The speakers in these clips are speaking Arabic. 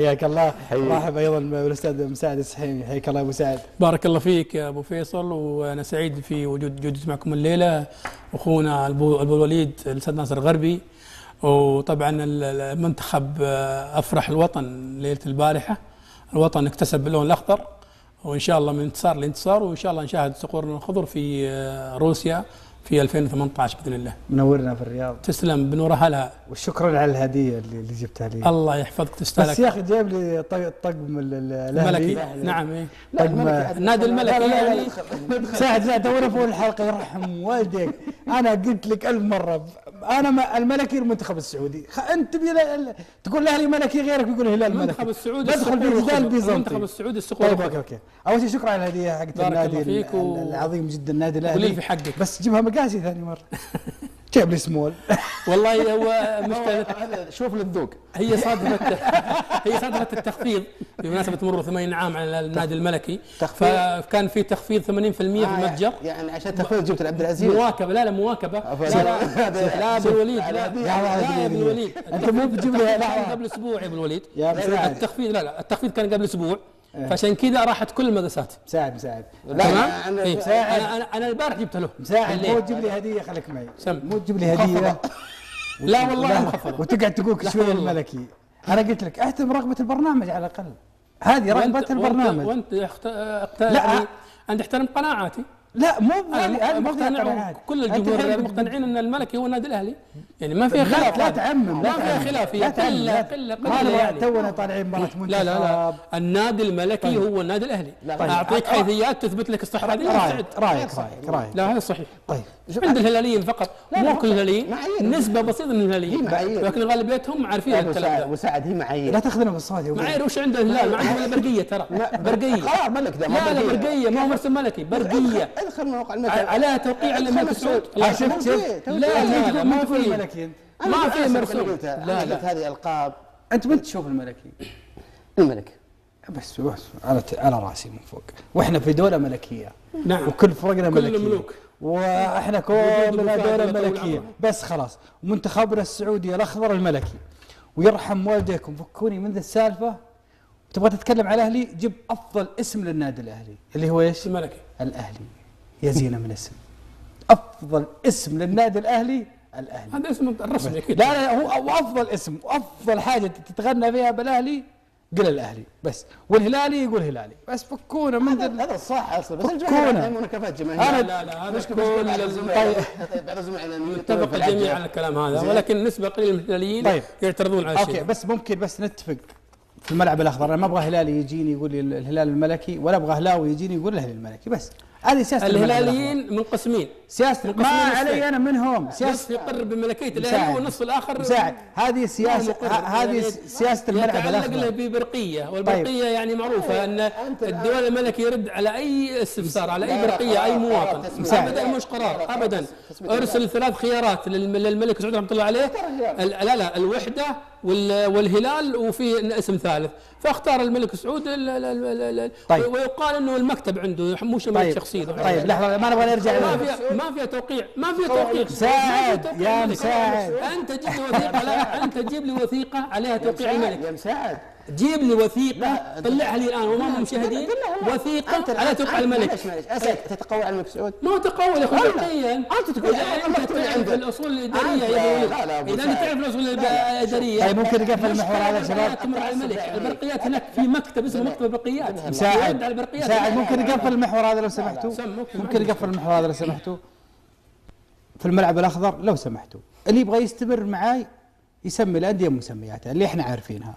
حياك الله. مرحبا ايضا بالاستاذ مساعد السحيمي. حياك الله ابو سعد. بارك الله فيك يا ابو فيصل، وانا سعيد في وجودي معكم الليله. اخونا ابو الوليد الاستاذ ناصر الغربي، وطبعا المنتخب افرح الوطن ليله البارحه. الوطن اكتسب باللون الاخضر، وان شاء الله من انتصار لانتصار، وان شاء الله نشاهد صقورنا الخضر في روسيا في 2018 باذن الله. منورنا في الرياض. تسلم بنور اهلها، وشكرا على الهديه اللي جبتها لي. الله يحفظك تستاهل. بس يا اخي جايب لي طقم الملكي. نعم ايه طقم النادي الملكي يعني. ساعد لا تونا فوق الحلقه يرحم والديك. انا قلت لك 1000 مره انا الملكي المنتخب السعودي. انت تقول الاهلي ملكي، غيرك يقول الهلال ملكي. المنتخب السعودي بدخل في جدال بيزنطي. المنتخب السعودي الصقور. طيب اوكي. اول شيء شكرا على الهديه حقت النادي العظيم جدا النادي الاهلي. قولي في حقك بس جيبها مقاسي ثاني مره. جيب لي سمول. والله هو مشكلة. شوف للذوق. هي صادفة التخفيض بمناسبة مرور 80 عام على النادي الملكي، فكان في تخفيض 80% في المتجر. يعني عشان تخفيض جبت عبد العزيز مواكبة. لا مواكبة. لا بالوليد. لا بالوليد. انت مو بتجيب لي قبل اسبوع يا ابو الوليد. التخفيض التخفيض كان قبل اسبوع، فعشان كذا راحت كل المقاسات. مساعد تمام. انا البارح جبت له. مساعد مو تجيب لي هديه، خليك معي. مو تجيب لي هديه. لا والله مخفضه. وتقعد تقول شوي الملكي. انا قلت لك احترم رغبه البرنامج على الاقل. هذه رغبه البرنامج. وانت يعني انت احترم قناعاتي. لا مو هذه مقتنع. كل الجمهور مقتنعين ان الملكي هو النادي الاهلي، يعني ما فيها خلاف. لا تعمم. ما فيها خلاف. هي قله يعني تونا طالعين مباراه منتخب. لا النادي الملكي هو النادي الاهلي. اعطيك حيثيات تثبت لك الصحه هذه. رايك. لا هذا صحيح. طيب عند الهلاليين فقط، مو كل الهلاليين، نسبه بسيطه من الهلاليين، لكن غالبيتهم عارفين الكلام ده. وسعد هي معايير. لا تاخذنا بالصوت يا معايير. وش عنده الهلال؟ ما عنده برقيه ترى. برقيه. خلاص ملك ذا. لا برقيه، ما هو مرسم ملكي، برقيه. ادخل موقع الملك عليها توقيع الملك سعود. شفت. لا ما في الملكي. ما في مرسوم. لا هذه القاب. انت من تشوف الملكي؟ الملك بس على راسي من فوق، واحنا في دوله ملكيه. نعم. وكل فرقنا ملكيه. كل الملوك. واحنا كلنا دوله ملكيه. بس خلاص منتخبنا السعودي الاخضر الملكي. ويرحم والديكم فكوني من ذا السالفه. تبغى تتكلم على الاهلي، جيب افضل اسم للنادي الاهلي اللي هو ايش؟ الملكي. الاهلي. يا زينه من اسم. افضل اسم للنادي الاهلي الاهلي. هذا اسم الرسمي اكيد. لا هو افضل اسم وافضل حاجه تتغنى فيها بالاهلي. قل الاهلي بس، والهلالي يقول هلالي بس. فكونا من هذا الصح اصلا. بس الجماهير مناكفات جماهيريه. لا هذا نتفق الجميع على الكلام هذا، ولكن نسبه قليله من الهلاليين يعترضون على الشيء. اوكي بس ممكن نتفق في الملعب الاخضر. انا ما ابغى هلالي يجيني يقول لي الهلال الملكي، ولا ابغى هلاوي يجيني يقول الاهلي الملكي. بس هذه سياسه الهلاليين منقسمين. سياسه ما علي انا منهم. سياسه يقر بملكيه الاهلي والنصف الاخر مساعد. هذه سياسه الملعب الاخضر. يتعلق ببرقيه، والبرقيه يعني معروفه ان الدول الملكي يرد على اي استفسار، على اي برقيه، اي مواطن. ابدا مش قرار ابدا. ارسل 3 خيارات للملك سعود رحمه الله عليه. لا الوحده والهلال وفي اسم ثالث، فاختار الملك سعود. ويقال انه المكتب عنده مو شمال شخصيه. طيب لحظه ما نبغى نرجع. ما فيها توقيع. مساعد يا مساعد. انت جيب لي وثيقه عليها توقيع الملك. يا مساعد جيب لي وثيقه، طلعها لي الان وامام المشاهدين. وثيقه على توقيع الملك. تتقول على الملك سعود؟ ما هو تقول يا اخوي برقيا. انت تقول انت تعرف الاصول الاداريه يا ابو. اذا انت تعرف الاصول الاداريه. طيب ممكن نقفل المحور هذا يا شباب. البرقيات هناك في مكتب اسمه مكتب البرقيات. مساعد ممكن نقفل المحور هذا لو سمحتوا. ممكن نقفل المحور هذا لو سمحتوا. في الملعب الاخضر لو سمحتوا، اللي يبغى يستمر معاي يسمي الانديه مسمياتها اللي احنا عارفينها.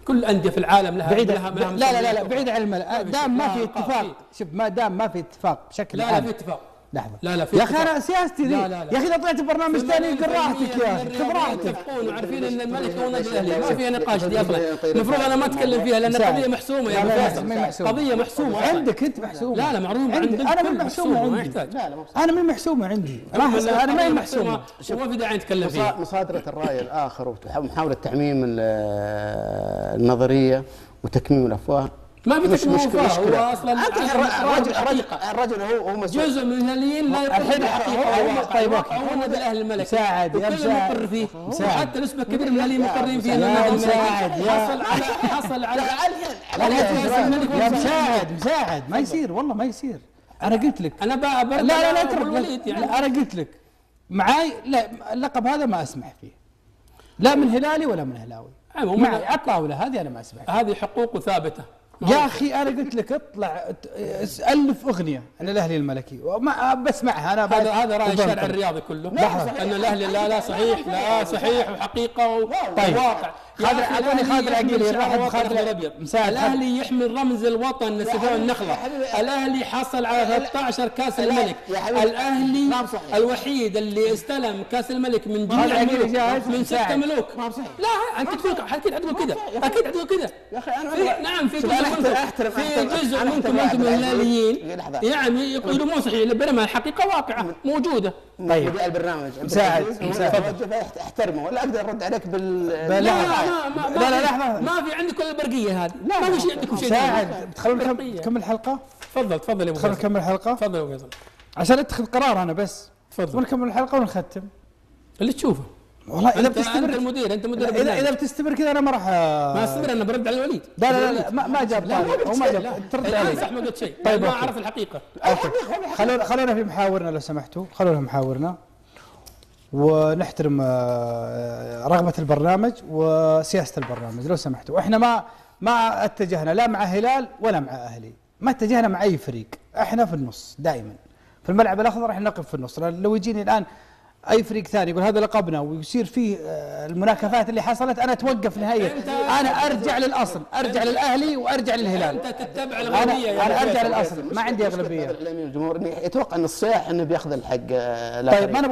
كل انديه في العالم لها بعيد. لا بعيد عن دام ما في اتفاق. شوف ما دام ما في اتفاق بشكل عام. لا في اتفاق. لحظه. لا في يا اخي انا سياستي ذي. يا اخي اذا طلعت برنامج ثاني قل راحتك يا اخي. خذ راحتك. يتفقون وعارفين ان الملك هو النادي الاهلي، ما فيها نقاش دي اصلا. المفروض انا ما اتكلم فيها لان قضيه محسومه يا ابو فيصل. قضيه محسومه عندك انت محسومه. لا معروف عندك. انا من محسومه عندي. ما يحتاج. انا من محسومه عندي. انا ما هي محسومه. وما في داعي نتكلم فيها. مصادره الراي الاخر ومحاوله تعميم النظريه وتكميم الافواه ما مش في مشكلة. هو اصلا الرجل هو مسؤول. جزء من الهلاليين لا يقر بالحقيقه. طيب هو من اهل الملك مساعد يا وكل مقر فيه، وحتى نسبه كبيره من الهلاليين مقرين فيه. يا مساعد حصل على يا مساعد ما يصير والله ما يصير. انا قلت لك انا لا لا لا الوليد يعني. لا انا قلت لك معاي لا اللقب هذا ما اسمح فيه لا من هلالي ولا من هلاوي. معي على الطاوله هذه انا ما اسمح فيه. هذه حقوق ثابته يا اخي انا قلت لك اطلع الف اغنيه عن الاهلي الملكي وما بسمعها انا. هذا راي الشارع الرياضي كله ان الاهلي لا صحيح لا صحيح وحقيقه وواقع. خالد العقيلي الواحد خالد الابيض الاهلي يحمل رمز الوطن نسيجون النخله. الاهلي حصل على 13 كاس الملك. الاهلي الوحيد اللي استلم كاس الملك من جميع الملوك من 6 ملوك. لا انت تقول اكيد حتقول كذا اكيد حتقول كذا يا اخي. انا نعم في جزء منكم انتم الهلاليين يعني يقولوا مو صحيح بينما الحقيقه واقعه موجوده. طيب البرنامج مساعد احترمه ولا اقدر ارد عليك لا لحظه ما في عندكم البرقيه هذه. ما في شيء عندكم شيء. مساعد تخلون نكمل الحلقه. تفضل يا ابو فيصل. نكمل الحلقه. تفضل يا ابو فيصل عشان اتخذ قرار انا بس. تفضل ونكمل الحلقه ونختم اللي تشوفه. والله اذا بتستمر انت المدير انت مدير اذا بتستمر كذا انا ما راح ما استمر. انا برد على الوليد. لا ما جاب طاري هو ما جاب ترد علي. صح ما قلت شيء. طيب ما اعرف الحقيقه. خلونا في محاورنا لو سمحتوا. خلونا محاورنا ونحترم رغبة البرنامج وسياسة البرنامج لو سمحتوا. واحنا ما اتجهنا لا مع هلال ولا مع اهلي. ما اتجهنا مع اي فريق. احنا في النص دائما في الملعب الاخضر. احنا نقف في النص. لو يجيني الان اي فريق ثاني يقول هذا لقبنا ويصير فيه المناكفات اللي حصلت انا اتوقف نهائيا. انا ارجع للاصل. ارجع للاهلي وارجع للهلال. انت تتبع الاغلبيه. انا ارجع للاصل ما عندي اغلبيه. الجمهور يتوقع ان الصياح انه بياخذ الحق. طيب ما نبغى